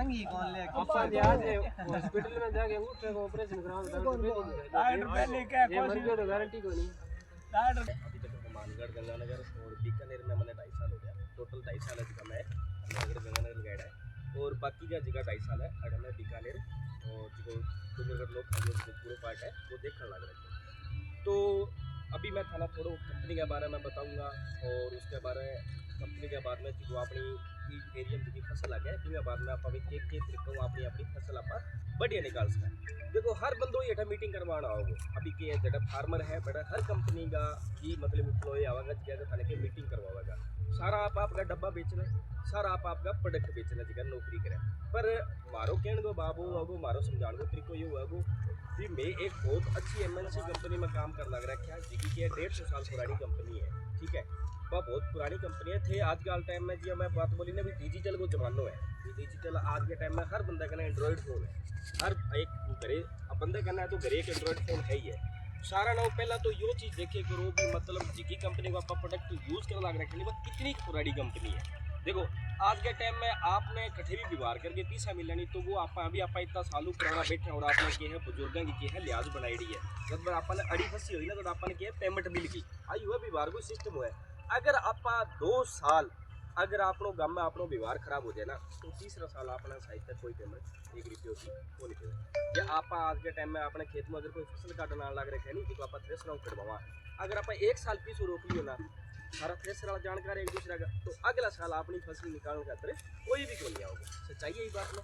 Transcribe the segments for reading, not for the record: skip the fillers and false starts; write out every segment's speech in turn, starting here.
जंगी कौन ले अपन आज हॉस्पिटल में जाके अंगूठे को ऑपरेशन कराओ डॉक्टर पहले क्या कोशिश तो गारंटी को नहीं डॉक्टर अभी तक हनुमानगढ़ गंगानगर और बीकानेर में मैंने 2.5 साल हो गया टोटल 2.5 साल है मैं हनुमानगढ़ गंगानगर गया है और बाकी का जगह 2.5 साल है अगर मैं बीकानेर और जो डूंगरगढ़ लोग खाली जो पूरा पार्ट है वो देखने लग रहे थे। तो अभी मैं थाना थोड़ा कंपनी के बारे में बताऊंगा और उसके बारे में कंपनी के बाद में जो अपनी एरिया में जो फसल आ गया है बाद में आप एक तरीके अपनी अपनी फसल आप बढ़िया निकाल सकें। देखो हर बंदो ये मीटिंग करवाना होगा अभी के जो फार्मर है बड़ा हर कंपनी का ही मतलब एम्प्लॉय आवेगा जगह थाने के मीटिंग करवाएगा सारा आपका डब्बा बेचना सारा आपका प्रोडक्ट बेचना जगह नौकरी करें पर मारो कहने को बाबू आगो मारो समझाने को तरीको ये हुआ कि मैं एक बहुत अच्छी MNC कंपनी में काम कर लग रखा है जिसकी कि 150 साल पुरानी कंपनी है ठीक है वह बहुत पुरानी कंपनी थे आज के टाइम में जी मैं बात बोली ना भी डिजिटल को जमानो है डिजिटल आज के टाइम में हर बंदा कहना एंड्रॉयड फ़ोन है हर एक घरे बंदे कहना है तो घरे एक एंड्रॉयड फ़ोन है ही है सारा ना पहला तो यो चीज़ देखे करो भी मतलब जिकी कंपनी को आप प्रोडक्ट यूज़ करने लग रखे वह कितनी पुरानी कंपनी है। देखो आज के टाइम में आपने कठे भी व्यवहार करके तीसरा मिलनी तो वो आप अभी आप इतना सालू पुराना बैठे और आपने किया है बुजुर्गों की है लिहाज बनाई है जब आपने अड़ी फंसी हुई ना तो आपने किया पेमेंट बिल की आई हुआ व्यवहार को सिस्टम हुआ है अगर आप 2 साल अगर आप गाँव में आपनो व्यवहार खराब हो जाए ना तो तीसरा साल अपना साहित्य कोई पेमेंट 1 रुपये की वो नहीं देगा या आप आज के टाइम में अपने खेत में अगर कोई फसल काटना लग रखे नहीं तो आप थ्रेसर करवावा अगर आप 1 साल पीछे रोक लियो ना सारा थ्रेसर वाला जानकारी एक दूसरे का तो अगला साल अपनी फसल निकालने का तरह कोई भी क्यों नहीं आओगे सच्चाई यही बात में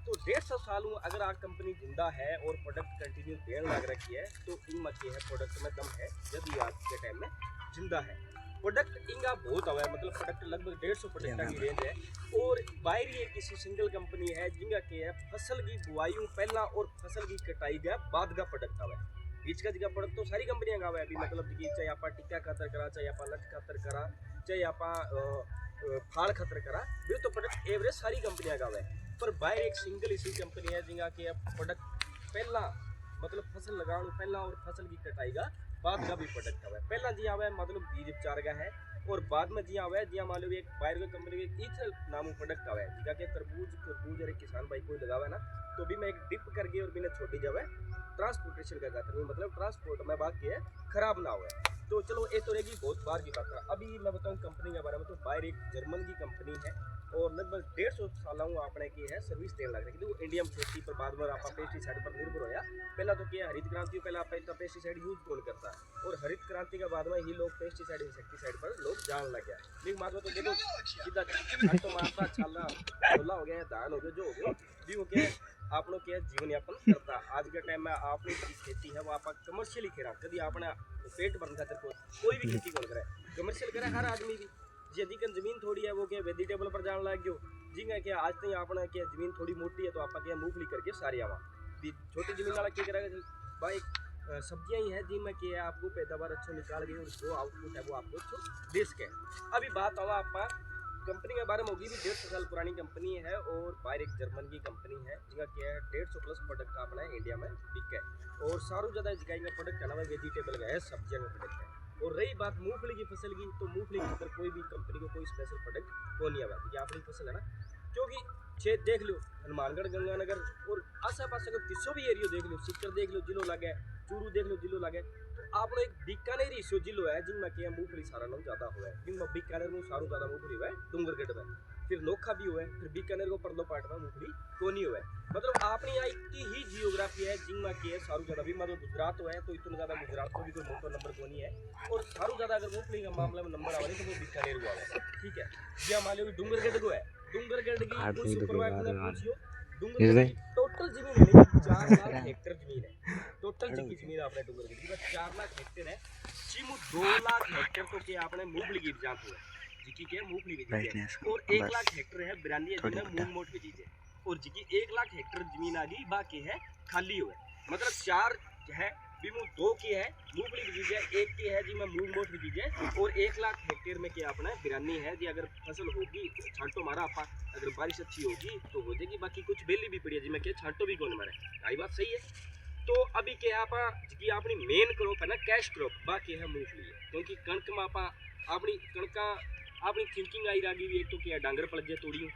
तो 150 साल में अगर आप कंपनी जिंदा है और प्रोडक्ट कंटिन्यू देने लग रखी है तो इन मत है प्रोडक्ट में दम है जब भी आज के टाइम में जिंदा है प्रोडक्ट इनका बहुत हुआ है मतलब प्रोडक्ट लगभग 150 प्रोडक्ट की रेंज है और बाहर ही किसी सिंगल कंपनी है जिनका क्या है फसल की बुआई पहला और फसल की कटाई का बाद का प्रोडक्ट हुआ है बीच का जगह प्रोडक्ट तो सारी कंपनियां का है अभी मतलब चाहे आप टिक्का खातर करा चाहे आप लट खातर करा चाहे आप फाड़ खातर करा भी तो प्रोडक्ट एवरेज सारी कंपनियां का है पर बाहर एक सिंगल इसी कंपनी है जिनका कि प्रोडक्ट पहला मतलब फसल लगाने पहला और फसल की कटाई का बाद का भी प्रोडक्ट हुआ है पहला जी आवा है मतलब बीज उपचार का है और बाद में जी आवा है जी मान लो एक बाहर की कंपनी का ईथल नाम प्रोडक्ट आवा है जिसका कि तरबूज और एक किसान भाई कोई लगावा है ना तो भी मैं एक डिप करके और बिना छोटी जावे ट्रांसपोर्टेशन का कहते हैं मतलब ट्रांसपोर्ट में बात की है खराब ना हुआ है तो चलो ये तो रहेगी बहुत बार की बात है। अभी मैं बताऊँ कंपनी के बारे में तो बाहर एक जर्मन की कंपनी है और लगभग 150 साल आपने की है सर्विस देने लग रही है इंडियन खेती पर बाद में आप पेस्टिसाइड पर निर्भर होया पहला तो क्या हरित क्रांति पहले आप इतना पेस्टिसाइड यूज कौन करता है और हरित क्रांति के बाद में ही लोग पेस्टिसाइड इंसेक्टिसाइड पर लोग जान लग गया लेकिन बाद में तो देखो सीधा तो मारता छाला छोला हो गया धान हो गया जो हो गया भी हो गया आप लोग क्या जीवन यापन करता आज के टाइम में आपने खेती है वो आप कमर्शियली खेरा कभी आपने पेट भरने खातिर कोई भी खेती कौन करे कमर्शियल करे हर आदमी भी यदि कन जमीन थोड़ी है वो क्या वेजिटेबल पर जान लग गयो जिंगा क्या आज तक आपने क्या जमीन थोड़ी मोटी है तो आप क्या मूंगफली करके सारी आवा छोटी जमीन वाला क्या करेगा भाई सब्जियां ही है जिनमें क्या है आपको पैदावार अच्छा निकाल गई और जो आउटपुट है वो आपको अच्छा दे सके। अभी बात हुआ आप कंपनी के बारे में होगी भी 150 साल पुरानी कंपनी है और बाहर एक जर्मन की कंपनी है जिनका क्या है 150 प्लस प्रोडक्ट अपना इंडिया में बिक है और सारों ज़्यादा जगह का प्रोडक्ट है ना वेजिटेबल का है सब्जियों का प्रोडक्ट है और रही बात मूंगफली की फसल की तो मूंगफली के अंदर कोई भी कंपनी को कोई स्पेशल प्रोडक्ट को नहीं आवा क्योंकि अपनी फसल है ना क्योंकि छेद देख लो हनुमानगढ़ गंगानगर और आस पास अगर किसो भी एरियो देख लो सिक्कर देख लो जिलो लगे चूरू देख लो जिलो लगे तो आप एक बीकानेर हिस्सो जिलो है जिनमें क्या मूंगफली सारा नाम ज़्यादा हुआ है जिनमें बीकानेर में सारू ज़्यादा मूंगफली हुआ है डूंगरगढ़ में फिर नोखा भी हुआ है फिर बीकानेर को परलो पार्ट में मूंगफली को नहीं हुआ है मतलब आपने यहाँ इतनी ही जियोग्राफी है जिनमें क्या है सारू ज़्यादा भी मतलब गुजरात हुआ है तो इतना ज़्यादा गुजरात को भी कोई मोटो नंबर को नहीं है और सारू ज़्यादा अगर मूंगफली का मामले में नंबर आवा तो वो बीकानेर हुआ है ठीक है या मान लो डूंगरगढ़ को है डूंगरगढ़ की सुपरवाइजर ने पूछियो डूंगरगढ़ की टोटल जमीन है 4 लाख हेक्टेयर जमीन है टोटल जितनी जमीन आपने डूंगरगढ़ की 4 लाख हेक्टेयर है जिमु 2 लाख हेक्टेयर तो क्या आपने मूंगफली की जात हुआ है जिकी के मूंगफली की है और 1 लाख हेक्टेयर है बिरानी है जिन्हें मूंग मोट की है और जिकी 1 लाख हेक्टेयर जमीन आ गई बाकी है खाली हुआ मतलब 4 है बीमू 2 की है मूंगफली की चीज है 1 की है जी मैं मूंग मोट की चीज है और 1 लाख हेक्टेयर में क्या अपना बिरानी है जी अगर फसल होगी छांटो मारा आपा अगर बारिश अच्छी होगी तो हो जाएगी बाकी कुछ बेली भी पड़ी है जी मैं क्या छांटो भी कौन मारे आई बात सही है। तो अभी क्या आप जी अपनी मेन क्रॉप है ना कैश क्रॉप बाकी है मूंगफली क्योंकि कणक में आप अपनी कणका अपनी थिंकिंग आई रही एक तो क्या डांगर पड़ जाए तोड़ियों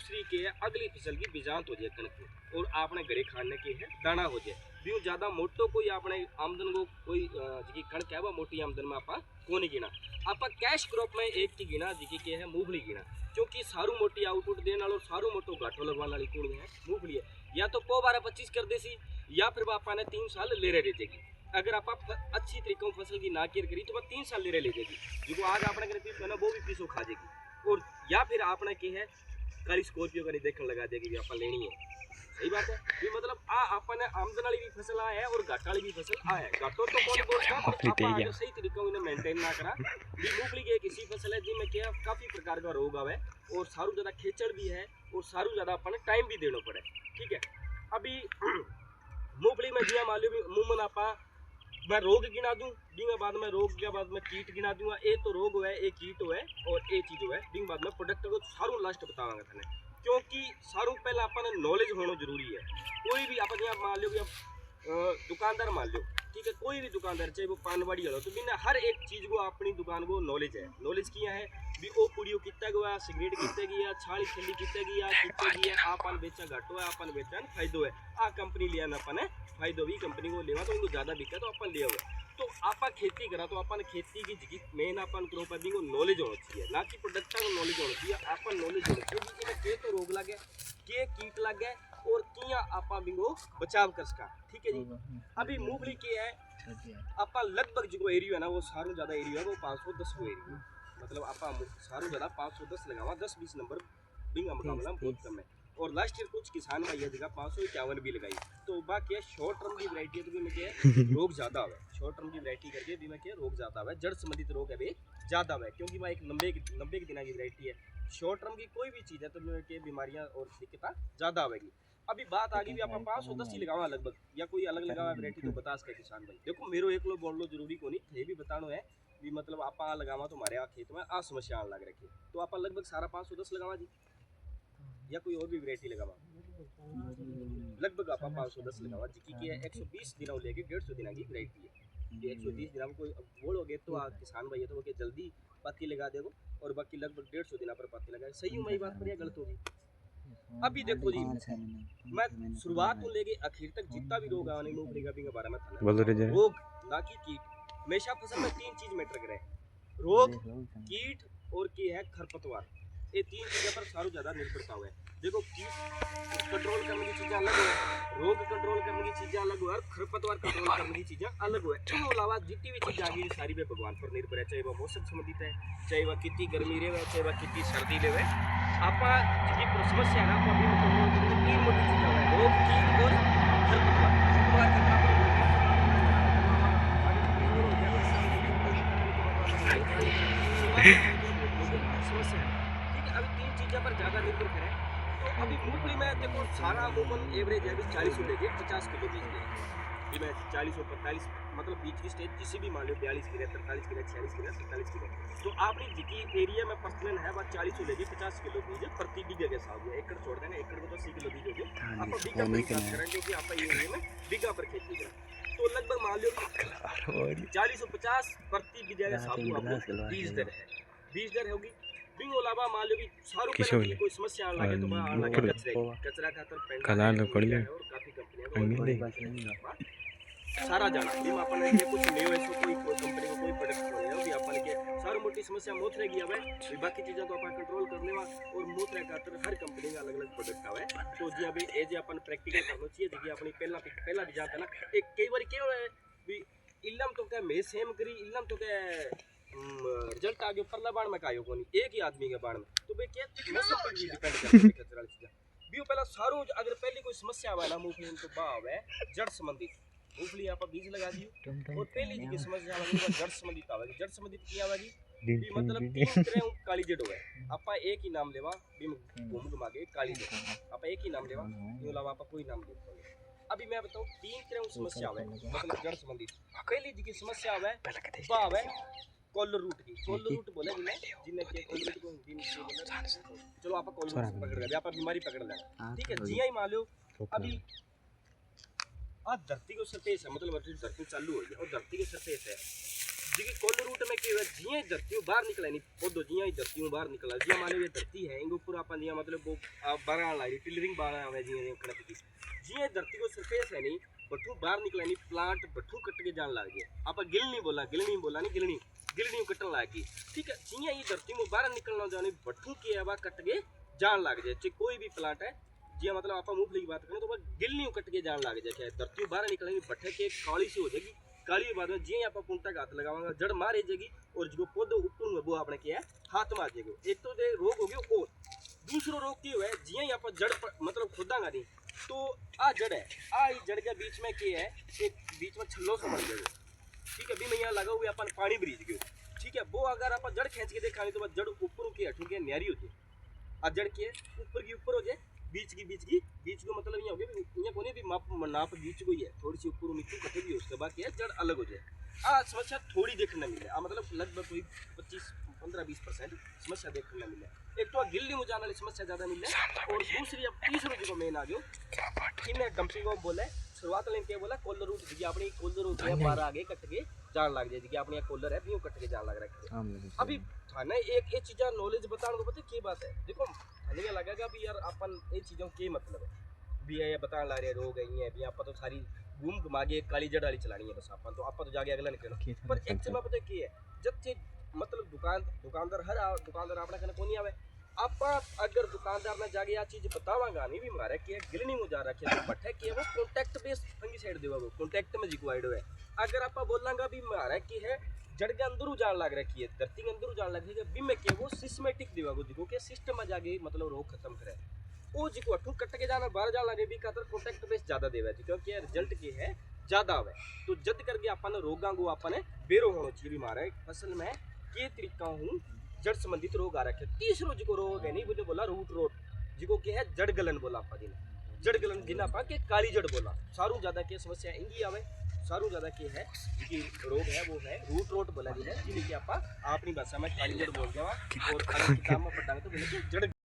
दूसरी के है अगली फसल की बिजांत हो जाए कणक की और आपने घरे खाने के है दाना हो जाए भी ज्यादा मोटो कोई आपने आमदन को कोई जी कणक है वह मोटी आमदन में आप को नहीं गिना आप कैश क्रॉप में एक की गिना जी के है मूंगफली गिना क्योंकि सारू मोटी आउटपुट देने वाला और सारू मोटो घाटो लगवाने वाली कौन है मूंगफली है या तो पो 12-25 कर देसी या फिर आपा ने 3 साल ले रहे देगी अगर आप अच्छी तरीके फसल की ना केयर करी तो वह 3 साल ले रहे ले जाएगी जो आज आपने पीस ना वो भी पीसो खा जाएगी और या फिर आपने की है कल स्कॉर्पियो का नहीं देखने लगा देगी आप लेनी है सही बात है ये मतलब आपने आमदन वाली भी फसल आया है और घाटा वाली भी फसल आया है घाटो तो कौन बोलता सही तरीके से मेंटेन ना करा मूंगफली की एक ऐसी फसल है जिनमें क्या काफी प्रकार का रोग आवे और सारू ज्यादा खेचड़ भी है और सारू ज्यादा अपने टाइम भी देना पड़े ठीक है अभी मूंगफली में जिया मान लो अमूमन आपा मैं रोग गिना दूं बिंग बाद में रोग के बाद में कीट गिना दूंगा ए तो रोग है ए कीट है और ए चीज है बिंग बाद में प्रोडक्ट को सारू लास्ट बतावांगा थाने क्योंकि सारू पहले अपन नॉलेज होना जरूरी है कोई भी अपन यहाँ मान लो दुकानदार मान लो ठीक है कोई भी दुकानदार चाहे वो पानवाड़ी वाला तो बिना हर एक चीज को अपनी दुकान को नॉलेज है नॉलेज किया है भी ओ पुड़ियो कितना गया सिगरेट कितने गया छाली छली कितने गया कितने गया आपन बेचा घाटो है आपन बेचा फायदो है आ कंपनी लिया ना अपन है फायदो भी कंपनी को लेवा तो उनको ज्यादा बिका तो अपन लिया हुआ तो आप खेती करा तो अपन खेती की जिगी मेन अपन क्रॉप है को नॉलेज होना चाहिए ना कि प्रोडक्ट को नॉलेज होना चाहिए अपन नॉलेज होना चाहिए कि के तो रोग लगे के कीट लगे और किया आपा बिंगो बचाव कर सका ठीक है जी अभी मूंगफली की है आपा लगभग जो एरिया है ना वो सारू ज्यादा एरिया है वो 510 को एरिया मतलब आपा सारू ज्यादा 510 लगावा 10-20 नंबर बिंगा मुकाबला बहुत कम है और लास्ट ईयर कुछ किसान भाई जगह 551 भी लगाई तो बाकी है शॉर्ट टर्म की वैरायटी है तो भी मैं क्या रोग ज्यादा है शॉर्ट टर्म की वैरायटी करके भी मैं क्या रोग ज्यादा है जड़ संबंधित रोग है भी ज्यादा है क्योंकि वह एक 90 के दिनों की वैरायटी है शॉर्ट टर्म की कोई भी चीज है तो मैं क्या बीमारियां और दिक्कतें ज्यादा आवेगी अभी बात आ गई भी आप 510 ही लगावा लगभग या कोई अलग लगावा वैरायटी तो बता सके किसान भाई देखो मेरो एक लोग बोल लो जरूरी को नहीं ये भी बतानो है भी मतलब आप लगावा तो हमारे खेत में आ समस्या लग रखी तो आप लगभग सारा 510 लगावा जी या कोई और भी वैरायटी लगावा लगभग आप 510 लगावा जिकी की है 120 दिनों लेके 150 दिन की वैरायटी है ये 120 दिन कोई बोलोगे तो किसान भाई तो वो जल्दी पत्ती लगा देगो और बाकी लगभग 150 दिन पर पत्ती लगाए सही हूँ मैं बात पर या गलत होगी अभी देखो जी मैं शुरुआत को लेके आखिर तक जितना भी रोग आने मूंगफली का भी के बारे में था रोग ना कि कीट हमेशा फसल में 3 चीज मैटर करे रोग कीट और की है खरपतवार ये 3 चीजों पर सारू ज्यादा निर्भरता हुआ है देखो कीट कंट्रोल करने की चीजें अलग है रोग कंट्रोल करने की चीजें अलग है और खरपतवार कंट्रोल करने की चीजें अलग है इसके अलावा जितनी भी चीजें आ गई सारी पे भगवान पर निर्भर है चाहे वह मौसम संबंधित है चाहे वह कितनी गर्मी रहे चाहे वह कितनी सर्दी रहे आप जितनी समस्या है ना अभी मतलब 3 मोटी चीजें है रोग कीट और खरपतवार समस्या ठीक है अभी 3 चीज़ों पर ज़्यादा निर्भर करें तो अभी मूंगफली में देखो सारा अमूमन एवरेज है अभी 40 से लेके 50 किलो बीज दे मैं 40 और 45 मतलब बीच की स्टेज किसी भी मान लो 42 की 43 की 46 की 47 की तो आपने जितनी एरिया में पर्सनल है वह 40 से लेके 50 किलो बीज प्रति बीघे के हिसाब से एकड़ छोड़ देना एकड़ को तो 80 किलो बीज हो गया आप बीघा पर हिसाब करें क्योंकि आप एरिया में बीघा पर खेती करें तो लगभग मान लो 40 और 50 प्रति बीघे के हिसाब से बीज दर है बीज दर होगी बिंग अलावा मान लो कि सारू पे कोई समस्या आने लगे तो मैं आने लगे कचरा खातर पेंट कलार तो पड़ी है और काफी कंपनियां सारा जाना भी अपन ने कुछ नयो ऐसो कोई कंपनी को कोई प्रोडक्ट हो भी अपन के सारू मोटी समस्या मोथ रहेगी हवे बाकी चीजें तो अपन कंट्रोल कर लेवा और मोथ रहे खातर हर कंपनी का अलग-अलग प्रोडक्ट आवे तो जी अभी ए जे अपन प्रैक्टिकल करनो चाहिए जी अपनी पहला भी जाता ना एक कई बार क्यों है भी इल्लम तो क्या मैं सेम करी इल्लम तो क्या रिजल्ट आ गया परला बाण में कायो कोनी एक ही आदमी के बाण में तो भाई क्या मौसम पर भी डिपेंड करता है कचरा चीज भी पहला सारू अगर पहली कोई समस्या आवे ना मूंगफली तो बाव है जड़ संबंधित मूंगफली आप बीज लगा दियो और पहली की समस्या आवे जड़ संबंधित आवेगी जड़ संबंधित की आवेगी भी मतलब 3 तरह काली जड़ होवे आपा एक ही नाम लेवा भी घूम घुमा के काली जड़ आपा एक ही नाम लेवा ये अलावा आपा कोई नाम ले अभी मैं बताऊं 3 तरह की समस्या आवे मतलब जड़ संबंधित पहली की समस्या आवे बाव है कॉलर रूट की कॉलर रूट बोले जिन्हें के कॉलर रूट को हिंदी में बोले चलो आप कॉलर रूट पकड़ गए आप बीमारी पकड़ लेना ठीक है जिया ही मान लो अभी धरती को सरफेस है मतलब धरती चालू हो गया और धरती के सरफेस है जी कोल रूट में की जियां धरती बाहर निकले नहीं पौधो जियां ही धरती बाहर निकला जियां मान लो ये धरती है इनके ऊपर अपन जियां मतलब वो बारह लाई टिलरिंग बारह आवे जियां कणक की जियां धरती को सरफेस है नहीं बठू बाहर निकले नहीं प्लांट बठू कट के जान लग गए आप गिलनी बोला नहीं गिलनी कटन लग गई ठीक है जियां ये धरती में बाहर निकलना जाने बठू के हवा कट के जान लग जाए चाहे कोई भी प्लांट है जिया मतलब आप मूंगफली की बात करें तो वह गिलनी कट के जान लग जाए धरती बाहर निकलेंगे बट्ठे के काली सी हो जाएगी काली बाद में जिया आप पुंटा हाथ लगावांगा जड़ मार जाएगी और जो पौधो ऊपर वो आपने क्या है हाथ मार जाएगा एक तो रोग हो गया और दूसरा रोग क्या है जिया ही आप जड़ मतलब खोदांगा नहीं तो आ जड़ है आ जड़ के बीच में क्या है एक बीच में छल्लो सा बन जाएगा ठीक है भी मैं यहाँ लगा हुआ अपन पानी ब्रीज गयो ठीक है वो अगर आप जड़ खींच के देखा तो जड़ ऊपर की हटू के न्यारी होती है आ जड़ के ऊपर की ऊपर हो जाए बीच को मतलब यहाँ हो गया यहाँ कोने भी नाप बीच को ही है थोड़ी सी ऊपर नीचे कटे भी उसके बाद क्या है जड़ अलग हो जाए समस्या थोड़ी देखने मिले मतलब लगभग कोई 25-15-20% समस्या देखने मिले एक तो गिल्ली में जाने वाली समस्या ज़्यादा मिले और दूसरी अब तीसरी जो मेन आ गयो इन्हें डंपिंग को बोला शुरुआत में क्या बोला कोलर रूट जी अपनी कोलर रूट है बारह आगे कट के जान लग जाए अपनी कोलर है कट के जान लग रहा है अभी थाने एक ये चीज़ा नॉलेज बताने को पता क्या बात है देखो थाने ये लगेगा भी यार अपन ये चीज़ों के मतलब है भी है बताने ला रहे रोग है भी आप तो सारी घूम घुमा के काली जड़ वाली चलानी है बस अपन तो जाके अगला निकलना पर एक चीज पता क्या है जब से मतलब दुकानदार हर दुकानदार अपना कहना कौन आवे आप अगर दुकानदार ने जाके आ चीज बतावांगा नहीं भी मारे कि गिलनी में जा रखे तो बट्ठे कि वो कॉन्टैक्ट बेस फंगिसाइड देवा वो कॉन्टैक्ट में जिको आइडो है अगर आप बोलांगा भी मारे कि है जड़ के अंदर जान लग रखी है धरती के अंदर जान लग रही है भी में के वो सिस्टमेटिक देवा को जिको के सिस्टम में जाके मतलब रोग खत्म करे वो जिको अठू कट के जाना बाहर जान लगे भी खातर कॉन्टैक्ट बेस ज्यादा देवा क्योंकि रिजल्ट की है ज्यादा आवे तो जद करके अपन रोगां को अपन बेरो होना चाहिए भी मारे फसल में के तरीका हूँ जड़ संबंधित रोग आ रखे तीसरो जिको रोग है नहीं वो जो बोला रूट रोट जिको के है जड़ गलन बोला आपा दिन जड़ गलन जिना पा के काली जड़ बोला सारू ज्यादा के समस्या इंगी आवे सारू ज्यादा के है जिकी रोग है वो है रूट रोट बोला जी है जिनकी आपा अपनी भाषा में काली जड़ बोल गया और किताब में पढ़ांगे तो बोले जड़